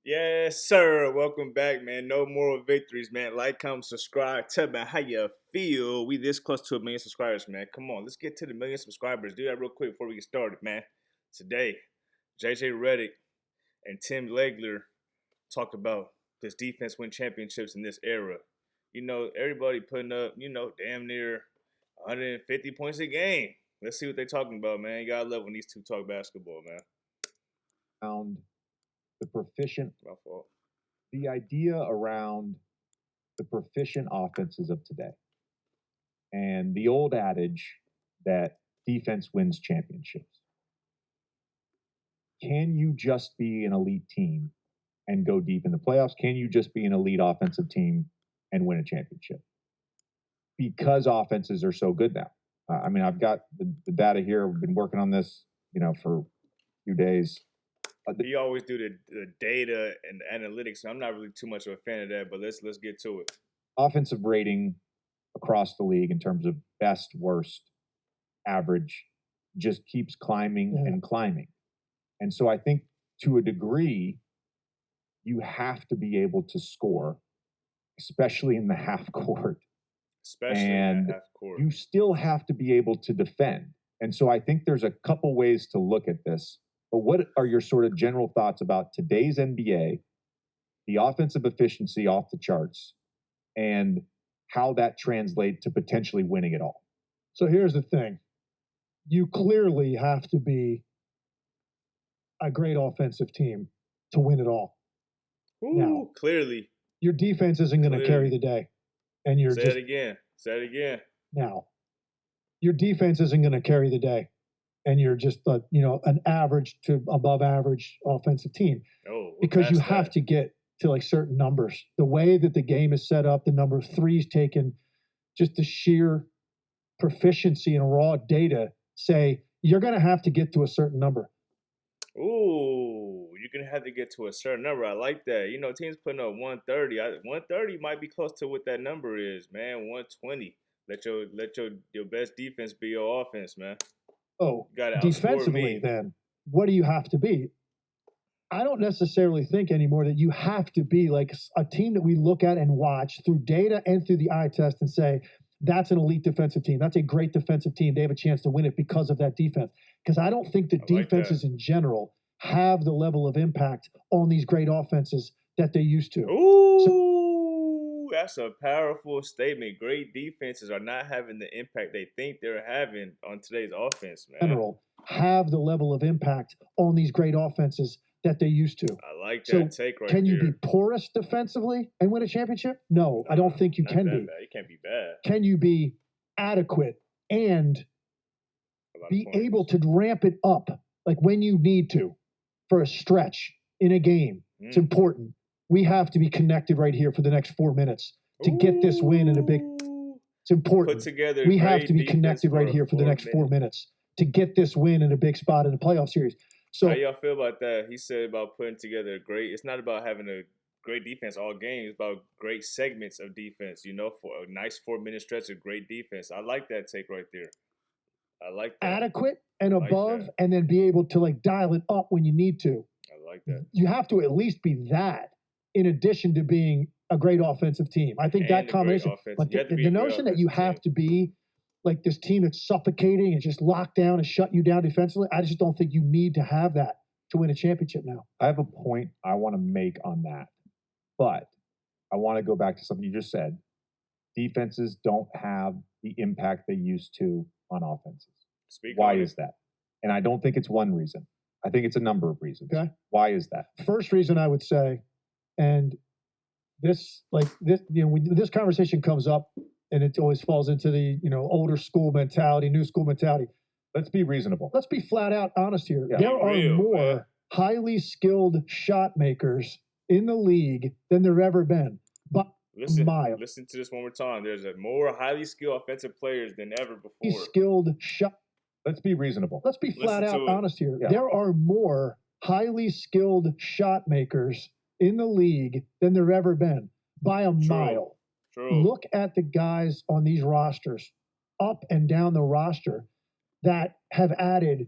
Yes, sir. Welcome back, man. No moral victories, man. Like, comment, subscribe. Tell me how you feel. We this close to 1 million subscribers, man. Come on, let's get to the 1 million subscribers. Do that real quick before we get started, man. Today, JJ Redick and Tim Legler talked about this defense win championships in this era. You know, everybody putting up, damn near 150 points a game. Let's see what they're talking about, man. You gotta love when these two talk basketball, man. Around the proficient, My fault. the idea around the proficient offenses of today, and the old adage that defense wins championships. Can you just be an elite team and go deep in the playoffs? Can you just be an elite offensive team and win a championship? Because offenses are so good now. I mean, I've got the data here. We've been working on this, for a few days. You always do the data and the analytics. So I'm not really too much of a fan of that, but let's get to it. Offensive rating across the league in terms of best, worst, average just keeps climbing and climbing. And so I think to a degree, you have to be able to score, especially in the half court. In the half court. You still have to be able to defend. And so I think there's a couple ways to look at this. But what are your sort of general thoughts about today's NBA, the offensive efficiency off the charts, and how that translates to potentially winning it all? So here's the thing. You clearly have to be a great offensive team to win it all. Now, clearly. Your defense isn't going to carry the day. And you're Say it again. Now, your defense isn't going to carry the day. And you're just, an average to above average offensive team. Because you have to get to like certain numbers. The way that the game is set up, the number of threes taken, just the sheer proficiency and raw data say you're going to have to get to a certain number. Ooh, you're going to have to get to a certain number. I like that. Teams putting up 130. 130 might be close to what that number is, man. 120. Let your best defense be your offense, man. Oh, defensively, then, what do you have to be? I don't necessarily think anymore that you have to be like a team that we look at and watch through data and through the eye test and say, that's an elite defensive team. That's a great defensive team. They have a chance to win it because of that defense. Because I don't think that defenses in general have the level of impact on these great offenses that they used to. Ooh, that's a powerful statement. Great defenses are not having the impact they think they're having on today's offense, man. General have the level of impact on these great offenses that they used to. I like that take right there. Can you be porous defensively and win a championship? No, I don't think you can be. You can't be bad. Can you be adequate and be able to ramp it up like when you need to for a stretch in a game? It's important. We have to be connected right here for the next 4 minutes to get this win in a big. It's important. Put together. We have to be connected right here for the next 4 minutes to get this win in a big spot in the playoff series. So how y'all feel about that? He said about putting together it's not about having a great defense all game. It's about great segments of defense, for a nice 4-minute stretch of great defense. I like that take right there. I like that. Adequate and above, and then be able to dial it up when you need to. I like that. You have to at least be that in addition to being a great offensive team. I think that combination, but the notion that you have to be like this team that's suffocating and just lock down and shut you down defensively, I just don't think you need to have that to win a championship now. I have a point I want to make on that, but I want to go back to something you just said. Defenses don't have the impact they used to on offenses. Why is that? And I don't think it's one reason. I think it's a number of reasons. Okay. Why is that? First reason I would say, and this conversation comes up, and it always falls into the, older school mentality, new school mentality. Let's be reasonable. Let's be flat out honest here. Yeah. There are more highly skilled shot makers in the league than there ever been. But listen to this one more time. There's more highly skilled offensive players than ever before. Skilled shot. Let's be reasonable. Let's be flat out honest here. Yeah. There are more highly skilled shot makers in the league than there ever been by a mile. True. Look at the guys on these rosters, up and down the roster, that have added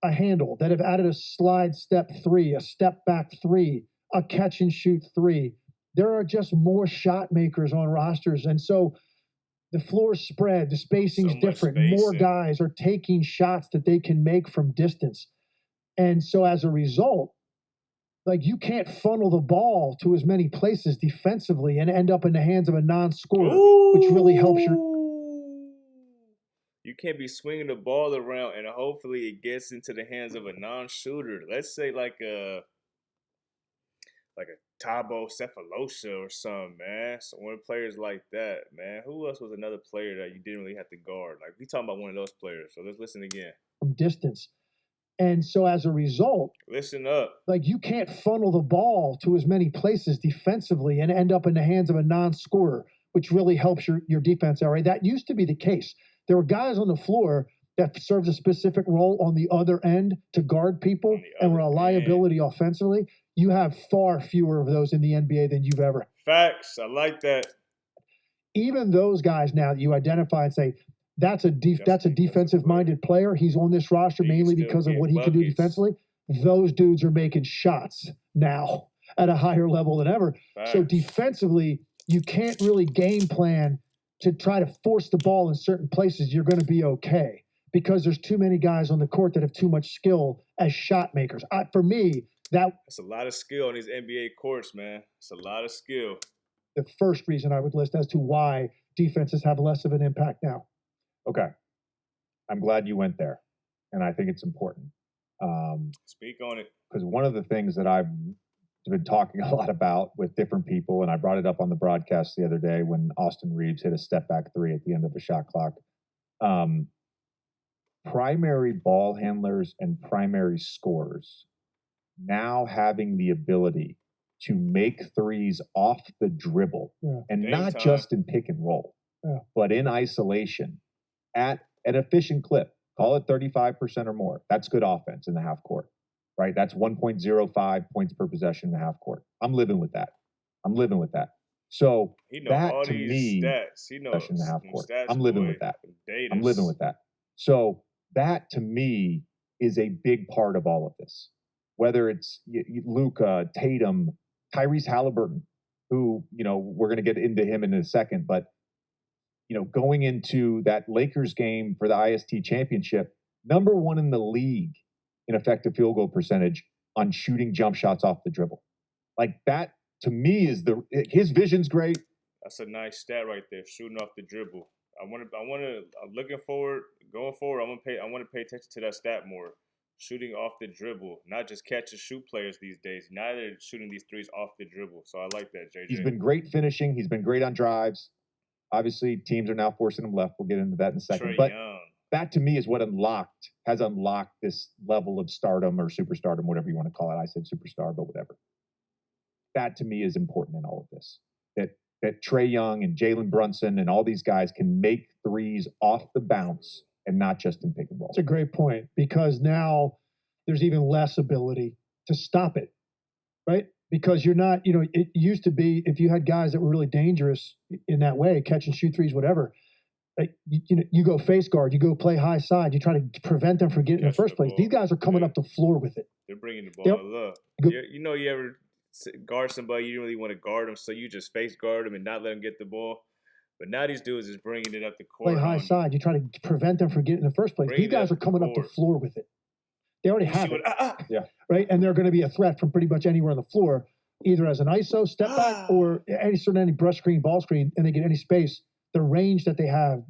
a handle, that have added a slide step three, a step back three, a catch and shoot three. There are just more shot makers on rosters. And so the floor's spread, the spacing's different. More guys are taking shots that they can make from distance. And so as a result, like, you can't funnel the ball to as many places defensively and end up in the hands of a non-scorer, which really helps your... You can't be swinging the ball around and hopefully it gets into the hands of a non-shooter. Let's say like a Tabo Cephalosha or something, man. So one of the players like that, man. Who else was another player that you didn't really have to guard? Like, we talking about one of those players. So let's listen again. From distance. And so as a result, listen up. Like, you can't funnel the ball to as many places defensively and end up in the hands of a non-scorer, which really helps your defense out, right? That used to be the case. There were guys on the floor that served a specific role on the other end to guard people and were a liability offensively. You have far fewer of those in the NBA than you've ever. Facts. I like that. Even those guys now that you identify and say, that's a defensive-minded player. He's on this roster mainly because of what he can do defensively. Those dudes are making shots now at a higher level than ever. Facts. So defensively, you can't really game plan to try to force the ball in certain places. You're going to be okay because there's too many guys on the court that have too much skill as shot makers. For me, that's a lot of skill on these NBA courts, man. It's a lot of skill. The first reason I would list as to why defenses have less of an impact now. Okay. I'm glad you went there, and I think it's important. Speak on it. Because one of the things that I've been talking a lot about with different people, and I brought it up on the broadcast the other day when Austin Reeves hit a step-back three at the end of a shot clock. Primary ball handlers and primary scorers now having the ability to make threes off the dribble, and not just in pick and roll, but in isolation at an efficient clip. Call it 35% or more. That's good offense in the half court, right? That's 1.05 points per possession in the half court. I'm living with that. So that to me, stats. He knows in the half court. I'm living with that. I'm living with that. So that to me is a big part of all of this. Whether it's Luka, Tatum, Tyrese Halliburton, who, we're going to get into him in a second, but, going into that Lakers game for the IST championship, number one in the league in effective field goal percentage on shooting jump shots off the dribble. Like, that to me is his vision's great. That's a nice stat right there, shooting off the dribble. I'm looking forward, going forward, I want to pay attention to that stat more. Shooting off the dribble, not just catch and shoot players these days. Now they're shooting these threes off the dribble. So I like that, JJ. He's been great finishing. He's been great on drives. Obviously, teams are now forcing him left. We'll get into that in a second. But that to me is what has unlocked this level of stardom or superstardom, whatever you want to call it. I said superstar, but whatever. That to me is important in all of this. That Trae Young and Jalen Brunson and all these guys can make threes off the bounce and not just in pick and roll. It's a great point, because now there's even less ability to stop it, right? Because you're not, it used to be if you had guys that were really dangerous in that way, catch and shoot threes, whatever, like, you go face guard, you go play high side, you try to prevent them from getting in the first place. These guys are coming up the floor with it. They're bringing the ball up. You ever guard somebody, you don't really want to guard them, so you just face guard them and not let them get the ball. But now these dudes is bringing it up the court. Play high side. You try to prevent them from getting in the first place. These guys are coming up the floor with it. They already have it. Right? And they're going to be a threat from pretty much anywhere on the floor, either as an ISO, step back, or any brush screen, ball screen, and they get any space. The range that they have,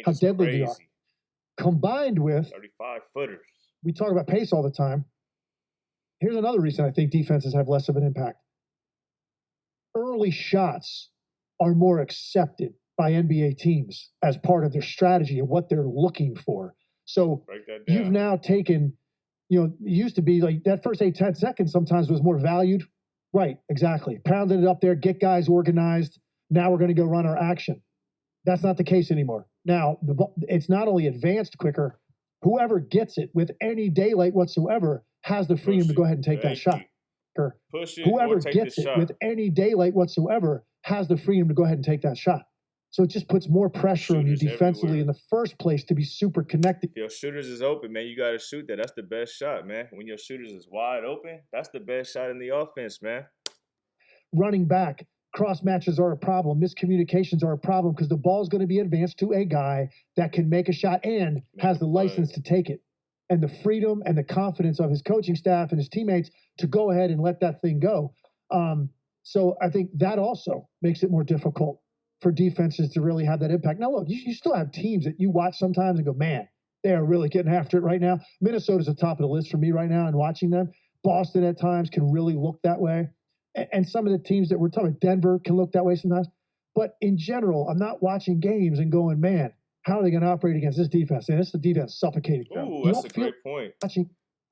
how deadly they are. Combined with 35-footers. We talk about pace all the time. Here's another reason I think defenses have less of an impact. Early shots are more accepted by NBA teams as part of their strategy and what they're looking for. So you've now taken, it used to be like that first 8-10 seconds sometimes was more valued. Right, exactly. Pounded it up there, get guys organized. Now we're going to go run our action. That's not the case anymore. Now, it's not only advanced quicker, whoever gets it with any daylight whatsoever has the freedom to go ahead and take that shot. Whoever gets it with any daylight whatsoever has the freedom to go ahead and take that shot. So it just puts more pressure on you defensively in the first place to be super connected. If your shooters is open, man, you got to shoot that. That's the best shot, man. When your shooters is wide open, that's the best shot in the offense, man. running back, cross matches are a problem. Miscommunications are a problem because the ball is going to be advanced to a guy that can make a shot and has the license to take it, and the freedom and the confidence of his coaching staff and his teammates to go ahead and let that thing go. So I think that also makes it more difficult for defenses to really have that impact. Now, look, you still have teams that you watch sometimes and go, man, they are really getting after it right now. Minnesota's at the top of the list for me right now, and watching them. Boston at times can really look that way. And some of the teams that we're talking about, Denver can look that way sometimes. But in general, I'm not watching games and going, man, how are they going to operate against this defense? And it's the defense suffocating. Ooh, that's a great point.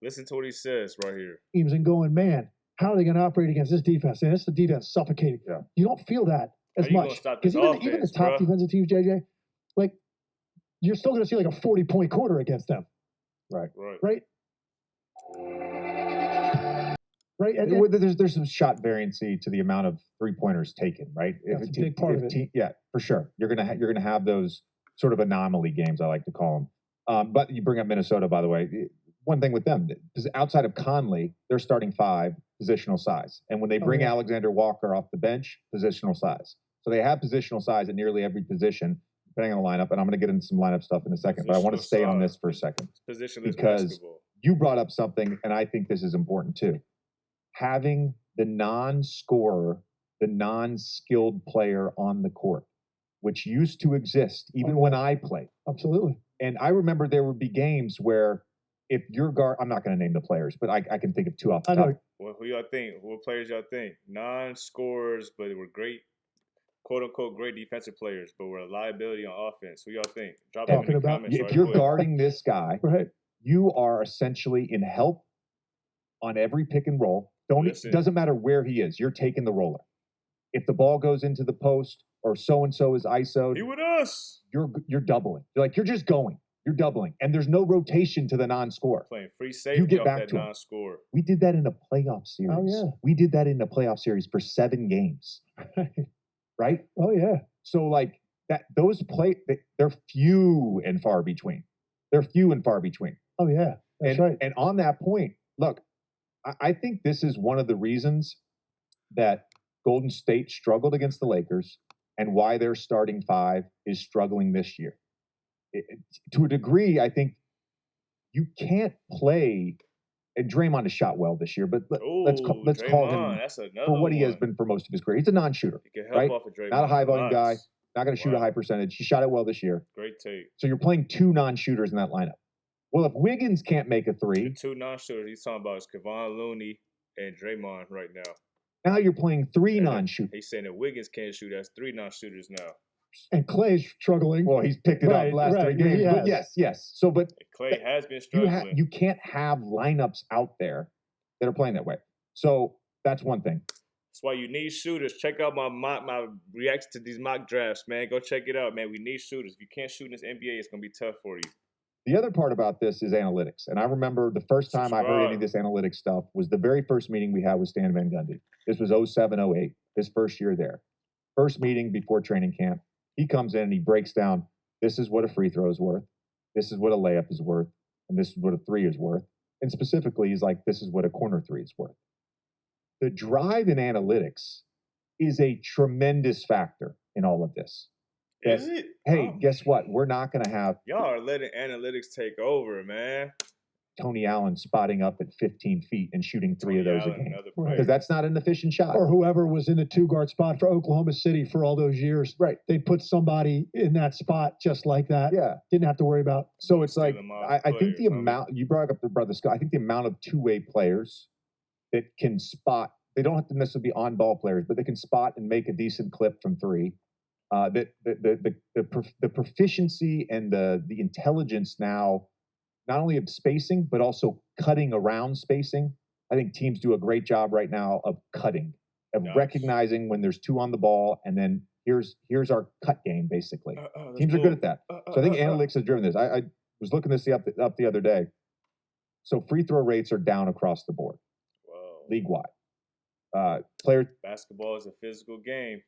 Listen to what he says right here. Teams and going, man, how are they going to operate against this defense? And it's the defense suffocating. Yeah. You don't feel that as much. Because even the top defensive teams, JJ, like, you're still going to see like a 40-point quarter against them. Right. And there's some shot variancy to the amount of 3-pointers taken, right? That's a big part of it. Yeah, for sure. You're gonna have those sort of anomaly games, I like to call them. But you bring up Minnesota, by the way. One thing with them, outside of Conley, they're starting 5 positional size, and when they bring Alexander Walker off the bench, positional size. So they have positional size at nearly every position, depending on the lineup. And I'm going to get into some lineup stuff in a second, but I want to stay on this for a second because you brought up something, and I think this is important too. Having the non-scorer, the non-skilled player on the court, which used to exist even when I played. Absolutely. And I remember there would be games where if your guard, I'm not going to name the players, but I can think of 2 off the top. Well, who y'all think? What players y'all think? Non-scorers, but they were great, quote-unquote, great defensive players, but were a liability on offense. Who y'all think? Drop it in the comments. If you're guarding this guy, you are essentially in help on every pick and roll. It doesn't matter where he is. You're taking the roller. If the ball goes into the post or so-and-so is ISO'd, he with us. You're doubling. You're just going. You're doubling. And there's no rotation to the non-scorer. Playing free safety off that non-scorer. We did that in a playoff series. Oh, yeah. We did that in a playoff series for 7 games. Right? Oh, yeah. So, they're few and far between. Oh, yeah. That's right. And on that point, look, I think this is one of the reasons that Golden State struggled against the Lakers and why their starting 5 is struggling this year. To a degree, I think you can't play. And Draymond has shot well this year, but let's call him for what he has been for most of his career. He's a non-shooter, right? Not a high-volume guy. Not going to shoot a high percentage. He shot it well this year. Great take. So you're playing 2 non-shooters in that lineup. Well, if Wiggins can't make a 3, the 2 non-shooters he's talking about is Kevon Looney and Draymond right now. Now you're playing 3 non-shooters. He's saying that Wiggins can't shoot. That's 3 non-shooters now. And Clay's struggling. Well, he's picked it up the last 3 games. But yes. So, but Clay has been struggling. You can't have lineups out there that are playing that way. So that's one thing. That's why you need shooters. Check out my reaction to these mock drafts, man. Go check it out, man. We need shooters. If you can't shoot in this NBA, it's going to be tough for you. The other part about this is analytics. And I remember the first time I heard any of this analytics stuff was the very first meeting we had with Stan Van Gundy. This was 07-08, his first year there. First meeting before training camp. He comes in and he breaks down, this is what a free throw is worth. This is what a layup is worth. And this is what a 3 is worth. And specifically, he's like, this is what a corner 3 is worth. The drive in analytics is a tremendous factor in all of this. Is it? Hey, guess what? We're not going to have... Y'all are letting analytics take over, man. Tony Allen spotting up at 15 feet and shooting 3 of those a game. Because that's not an efficient shot. Or whoever was in the 2-guard spot for Oklahoma City for all those years. Right. They put somebody in that spot just like that. Yeah. Didn't have to worry about. So it's like, I think the amount, you brought up the brother Scott, I think the amount of 2-way players that can spot, they don't have to necessarily be on-ball players, but they can spot and make a decent clip from 3. The proficiency and the intelligence now, not only of spacing, but also cutting around spacing. I think teams do a great job right now of cutting, of recognizing when there's 2 on the ball, and then here's our cut game, basically. Teams are good at that. So I think analytics has driven this. I was looking this up the other day. So free throw rates are down across the board, league-wide. Basketball is a physical game.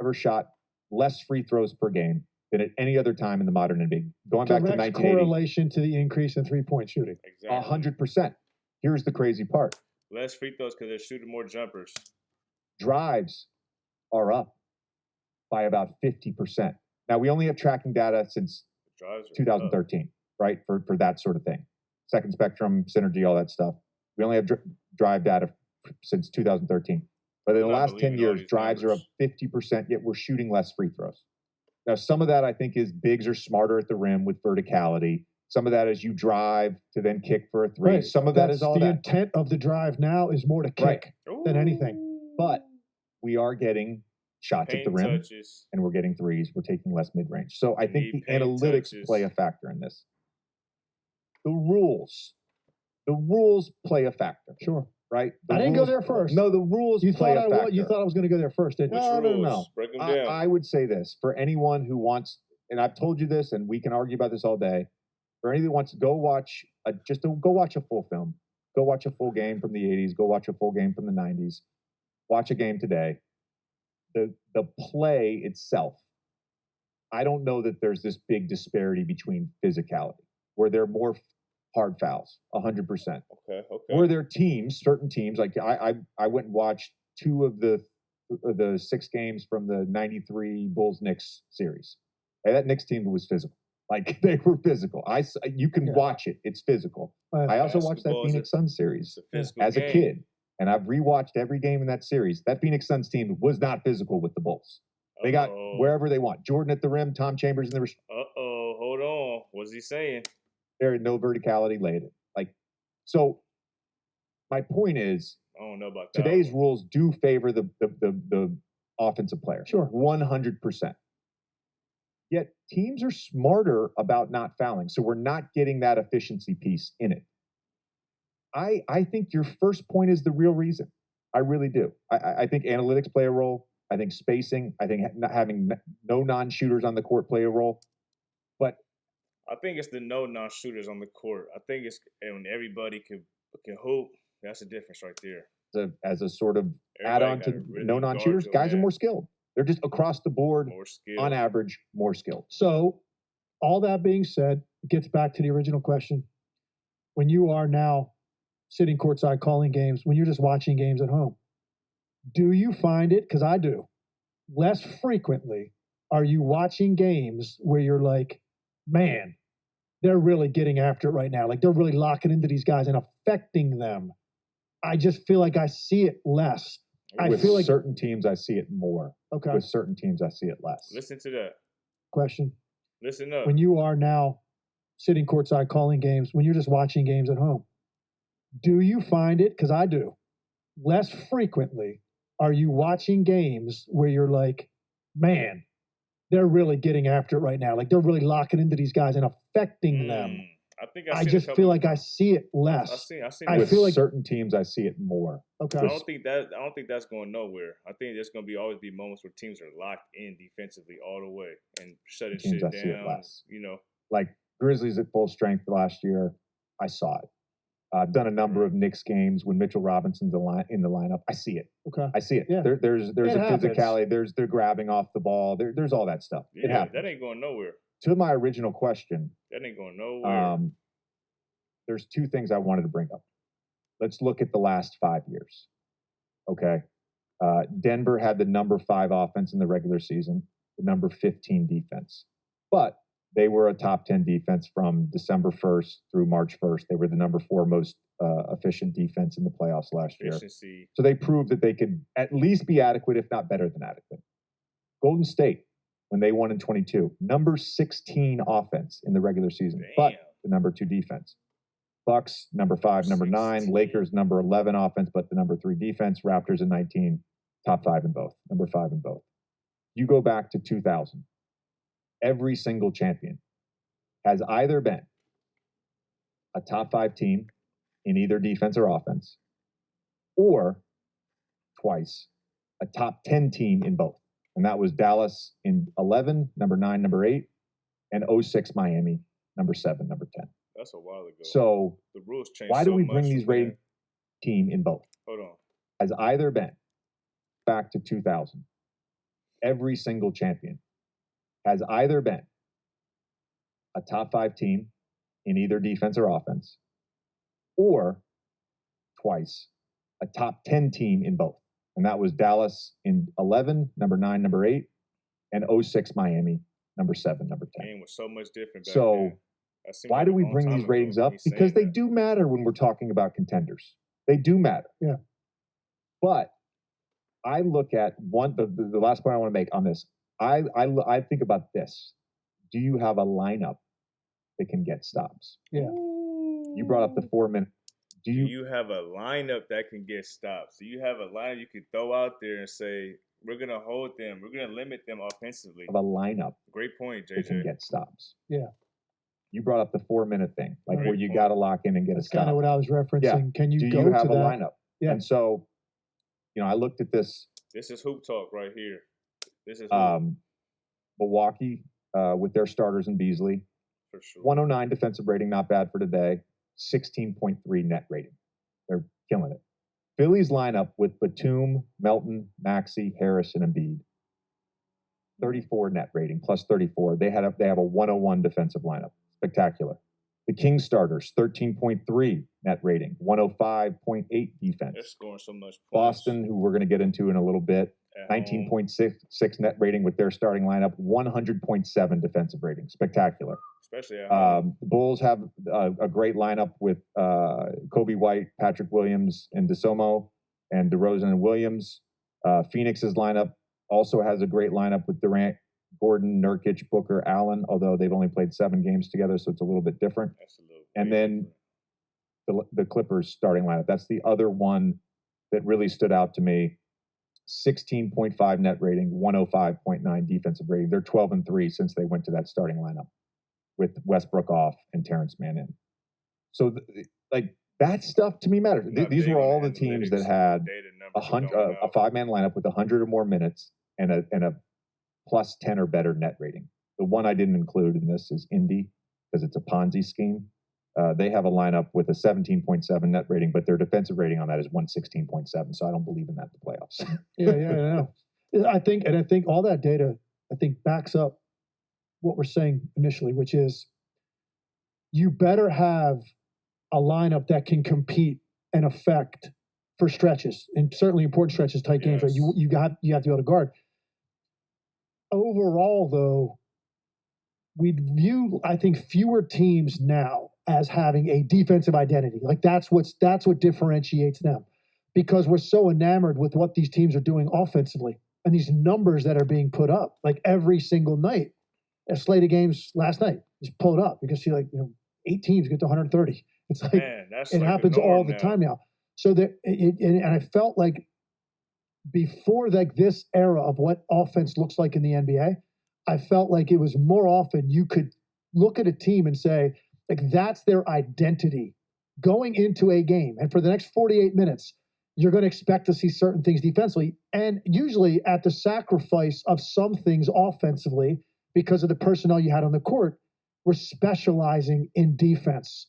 Ever shot less free throws per game than at any other time in the modern NBA. Going back to 1980. Correlation to the increase in 3-point shooting. Exactly. 100%. Here's the crazy part. Less free throws because they're shooting more jumpers. drives are up by about 50%. Now, we only have tracking data since 2013, right, for that sort of thing. Second spectrum, synergy, all that stuff. We only have drive data since 2013. But in the last 10 years, drives are up 50%, yet we're shooting less free throws. Now, some of that, I think, is bigs are smarter at the rim with verticality. Some of that is you drive to then kick for a three. Right. Some of that is all the that. intent of the drive now is more to kick than anything. But we are getting shots at the rim, and we're getting threes. We're taking less mid-range. So I think the analytics play a factor in this. The rules play a factor. Sure. Right? I didn't go there first. No, the rules play a factor. You thought I was going to go there first, didn't you? No. Break them down. I would say this. For anyone who wants, and I've told you this, and we can argue about this all day, for anyone who wants to go watch go watch a full film. Go watch a full game from the 80s. Go watch a full game from the 90s. Watch a game today. The play itself, I don't know that there's this big disparity between physicality, where there are more hard fouls, 100%. Okay. Were there certain teams, like I went and watched 2 of the 6 games from the 93 Bulls-Knicks series. And that Knicks team was physical. Like, they were physical. You can watch it. It's physical. I also watched that Phoenix Suns series as a kid. And I've rewatched every game in that series. That Phoenix Suns team was not physical with the Bulls. They got wherever they want. Jordan at the rim, Tom Chambers in the... Hold on. What's he saying? There is no verticality laid. So my point is, I don't know about that. Today's rules do favor the offensive player. Sure. 100%. Yet teams are smarter about not fouling. So we're not getting that efficiency piece in it. I think your first point is the real reason. I really do. I think analytics play a role. I think spacing. I think having no non-shooters on the court play a role. But I think it's the no non-shooters on the court. I think it's when everybody can hoop. That's the difference right there. As a sort of add-on to really no non-shooters, guys are more skilled. They're just across the board, on average, more skilled. So, all that being said, it gets back to the original question. When you are now sitting courtside calling games, when you're just watching games at home, do you find it, because I do, less frequently are you watching games where you're like, man, they're really getting after it right now. Like, they're really locking into these guys and affecting them. I just feel like I see it less. With certain teams, I see it more. Okay. With certain teams, I see it less. Listen to that. Question. Listen up. When you are now sitting courtside calling games, when you're just watching games at home, do you find it, because I do, less frequently are you watching games where you're like, man, they're really getting after it right now. Like, they're really locking into these guys and affecting them. I just feel like I see it less. I feel like certain teams, I see it more. Okay. I don't think that's going nowhere. I think there's going to always be moments where teams are locked in defensively all the way and shutting shit down. See it less. You know, like Grizzlies at full strength last year, I saw it. I've done a number of Knicks games when Mitchell Robinson's in the lineup. I see it. Okay. I see it. Yeah. There's a physicality. They're grabbing off the ball. There's all that stuff. Yeah, it happens. That ain't going nowhere. To my original question, that ain't going nowhere. There's 2 things I wanted to bring up. Let's look at the last 5 years. Okay. Denver had the number 5 offense in the regular season, the number 15 defense. But they were a top 10 defense from December 1st through March 1st. They were the number 4 most efficient defense in the playoffs last year. So they proved that they could at least be adequate, if not better than adequate. Golden State, when they won in 22, number 16 offense in the regular season, but the number 2 defense. Bucks, number 5, number 9. Lakers, number 11 offense, but the number 3 defense. Raptors in 19, top 5 in both, number 5 in both. You go back to 2000. Every single champion has either been a top 5 team in either defense or offense, or twice a top 10 team in both. And that was Dallas in 11, number 9, number 8, and 06 Miami, number 7, number 10. That's a while ago. So the rules changed. Why do we bring these rating team in both? Hold on. Has either been back to 2000. Every single champion has either been a top 5 team in either defense or offense, or twice a top 10 team in both. And that was Dallas in 11, number 9, number 8, and 06 Miami, number 7, number 10. Game was so much different back So then. why like do we bring these ratings up? Because they do matter when we're talking about contenders. They do matter. Yeah. But I look at the last point I want to make on this. I think about this. Do you have a lineup that can get stops? Yeah. You brought up the 4-minute. Do you have a lineup that can get stops? Do you have a lineup you could throw out there and say, we're going to hold them, we're going to limit them offensively? Of a lineup. Great point, JJ. That can get stops. Yeah. You brought up the 4-minute thing, like Right. where you got to lock in and get That's a stop. kind of what I was referencing. Yeah. Can you do go you have to a that? lineup? Yeah. And so, I looked at this. This is hoop talk right here. This is Milwaukee with their starters in Beasley. For sure. 109 defensive rating, not bad for today. 16.3 net rating. They're killing it. Philly's lineup with Batum, Melton, Maxey, Harris, and Embiid. 34 net rating, plus 34. They have a 101 defensive lineup. Spectacular. The Kings starters, 13.3 net rating, 105.8 defense. They're scoring so much points. Boston, who we're going to get into in a little bit, 19.6 net rating with their starting lineup, 100.7 defensive rating. Spectacular. Especially at home. The Bulls have a great lineup with Kobe White, Patrick Williams, and DeSomo, and DeRozan and Williams. Phoenix's lineup also has a great lineup with Durant, Gordon, Nurkic, Booker, Allen, although they've only played 7 games together, so it's a little bit different. And then the Clippers starting lineup. That's the other one that really stood out to me. 16.5 net rating, 105.9 defensive rating. They're 12-3 since they went to that starting lineup with Westbrook off and Terrence Mann in. So, that stuff to me matters. These were all the teams that had a 5-man lineup with 100 or more minutes and a plus 10 or better net rating. The one I didn't include in this is Indy because it's a Ponzi scheme. They have a lineup with a 17.7 net rating, but their defensive rating on that is 116.7. So I don't believe in that in the playoffs. Yeah. I think all that data, backs up what we're saying initially, which is you better have a lineup that can compete and affect for stretches, and certainly important stretches, tight games, right? You have to be able to guard. Overall, though, we'd view, I think, fewer teams now as having a defensive identity. Like that's what differentiates them, because we're so enamored with what these teams are doing offensively and these numbers that are being put up like every single night. A slate of games last night, just pull it up. You can see 8 teams get to 130. It's like, man, it happens all the time now. So and I felt like before this era of what offense looks like in the NBA, I felt like it was more often you could look at a team and say, that's their identity going into a game. And for the next 48 minutes, you're going to expect to see certain things defensively, and usually at the sacrifice of some things offensively because of the personnel you had on the court. We're specializing in defense.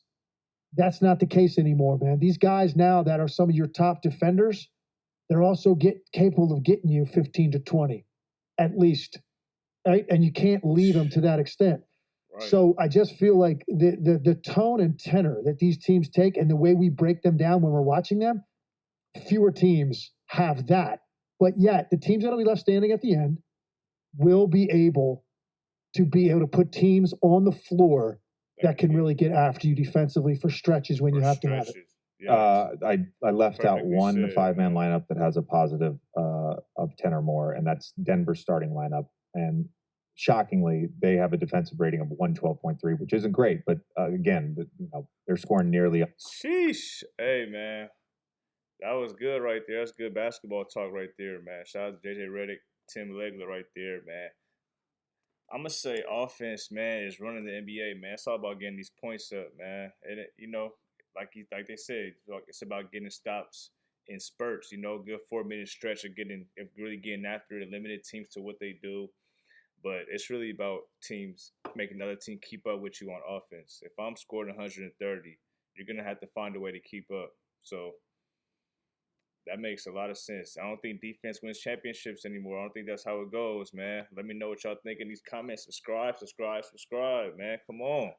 That's not the case anymore, man. These guys now that are some of your top defenders, they're also capable of getting you 15 to 20, at least, right? And you can't leave them to that extent. Right. So I just feel like the tone and tenor that these teams take and the way we break them down when we're watching them, fewer teams have that. But yet the teams that will be left standing at the end will be able to put teams on the floor that can really get after you defensively for stretches when you have to have it. Yes. I left out one 5-man lineup that has a positive of 10 or more, and that's Denver's starting lineup. And shockingly, they have a defensive rating of 112.3, which isn't great, but again, they're scoring nearly. Sheesh, hey man, that was good right there. That's good basketball talk right there, man. Shout out to JJ Redick, Tim Legler right there, man. I'm gonna say offense, man, is running the NBA, man. It's all about getting these points up, man. And like they said, it's about getting stops in spurts. Good 4-minute stretch of really getting after it, limited teams to what they do. But it's really about teams making another team keep up with you on offense. If I'm scoring 130, you're gonna have to find a way to keep up. So that makes a lot of sense. I don't think defense wins championships anymore. I don't think that's how it goes, man. Let me know what y'all think in these comments. Subscribe, man. Come on.